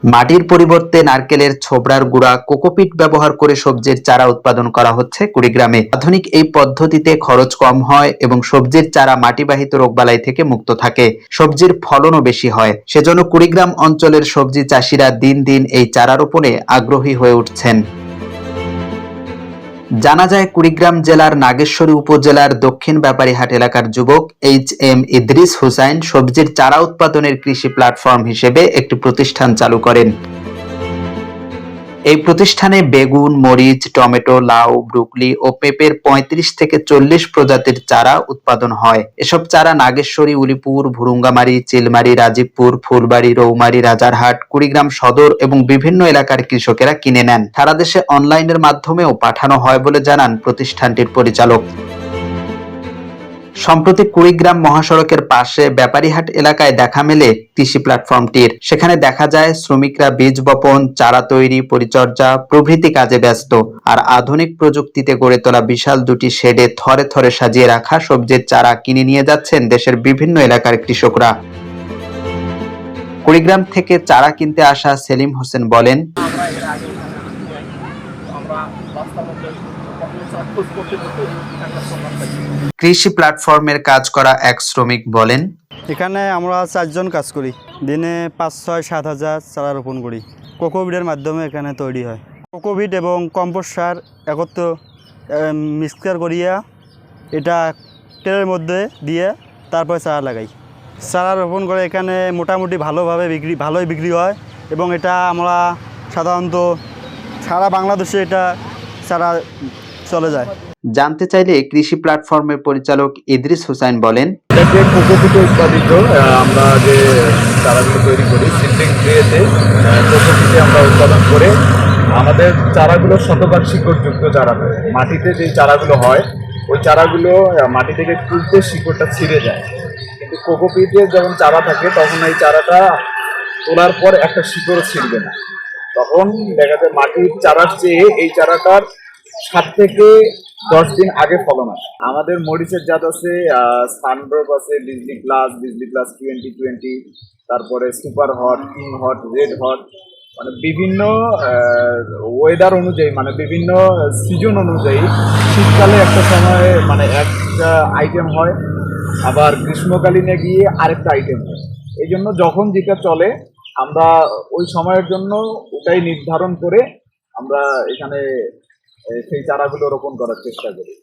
মাটির পরিবর্তে নারকেলের ছোবড়ার গুঁড়া কোকোপিট ব্যবহার করে সবজির চারা উৎপাদন করা হচ্ছে কুড়িগ্রামে। আধুনিক এই পদ্ধতিতে খরচ কম হয় এবং সবজির চারা মাটিবাহিত রোগবালাই থেকে মুক্ত থাকে। সবজির ফলনও বেশি হয়। সেজন্য কুড়িগ্রাম অঞ্চলের সবজি চাষিরা দিন দিন এই চারা রোপণে আগ্রহী হয়ে উঠছেন। জানা যায়, কুড়িগ্রাম জেলার নাগেশ্বরী উপজেলার দক্ষিণ ব্যাপারীহাট এলাকার যুবক এইচ.এম. ইদ্রিস হুসাইন সবজির চারা উৎপাদনের কৃষি প্ল্যাটফর্ম হিসেবে একটি প্রতিষ্ঠান চালু করেন। এই প্রতিষ্ঠানে বেগুন, মরিচ, টমেটো, লাউ, ব্রুকলি ও পেঁপের ৩৫ থেকে ৪০ প্রজাতির চারা উৎপাদন হয়। এসব চারা নাগেশ্বরী, উলিপুর, ভুরুঙ্গামারী, চিলমারী, রাজীবপুর, ফুলবাড়ী, রৌমারী, রাজারহাট, কুড়িগ্রাম সদর এবং বিভিন্ন এলাকার কৃষকেরা কিনে নেন। সারা দেশে অনলাইনের মাধ্যমেও পাঠানো হয় বলে জানান প্রতিষ্ঠানটির পরিচালক। সম্প্রতি কুড়িগ্রাম মহাসড়কের পাশে ব্যাপারীহাট এলাকায় দেখা মেলে কৃষি প্ল্যাটফর্মটির। সেখানে দেখা যায় শ্রমিকরা বীজ বপন, চারা তৈরি, পরিচর্যা প্রভৃতি কাজে ব্যস্ত। আর আধুনিক প্রযুক্তিতে গড়ে তোলা বিশাল দুটি শেডে থরে থরে সাজিয়ে রাখা সবজির চারা কিনে নিয়ে যাচ্ছেন দেশের বিভিন্ন এলাকার কৃষকরা। কুড়িগ্রাম থেকে চারা কিনতে আসা সেলিম হোসেন বলেন, কৃষি প্ল্যাটফর্মের কাজ করা এক শ্রমিক বলেন, এখানে আমরা 4 জন কাজ করি। দিনে 5, 6, 7 হাজার চারা রোপণ করি। কোকোপিটের মাধ্যমে এখানে তৈরি হয়। কোকোপিট এবং কম্পোস্ট সার একত্র মিক্সচার করিয়া এটা ট্রের মধ্যে দিয়ে তারপরে চারা লাগাই। চারা রোপণ করে এখানে মোটামুটি ভালোই বিক্রি হয় এবং এটা আমরা সাধারণত সারা বাংলাদেশে এটা চারা চলে যায়। জানতে চাইলে কৃষি প্ল্যাটফর্মের পরিচালক ইদ্রিস হুসাইন বলেন, কোকোপিটে উৎপাদিত আমরা যে চারাগুলো তৈরি করি সিডলিং ট্রেতে কোকোপিটে আমরা উৎপাদন করে আমাদের চারাগুলো শতভাগ শিকড়যুক্ত চারা হয়। মাটিতে যে চারাগুলো হয় ওই চারাগুলো মাটি থেকে তুলতে শিকড়টা ছিঁড়ে যায়, কিন্তু কোকোপিটে যখন চারা থাকে তখন এই চারাটা তোলার পর একটা শিকড়ও ছিঁড়বে না। তখন দেখা যায় মাটির চারার চেয়ে এই চারাটার 7 থেকে 10 দিন আগে ফলন আসে। আমাদের মরিচের জাত আছে সানড্রপ আছে, বিজলি প্লাস 2020, তারপরে super hot, king hot, red hot, মানে বিভিন্ন ওয়েদার অনুযায়ী, মানে বিভিন্ন সিজন অনুযায়ী শীতকালে একটা সময় মানে একটা আইটেম হয়, আবার গ্রীষ্মকালীনে গিয়ে আরেকটা আইটেম হয়। এই জন্য যখন যেটা চলে আমরা ওই সময়ের জন্য ওটাই নির্ধারণ করে আমরা এখানে সেই চারাগুলো রোপণ করার চেষ্টা করি।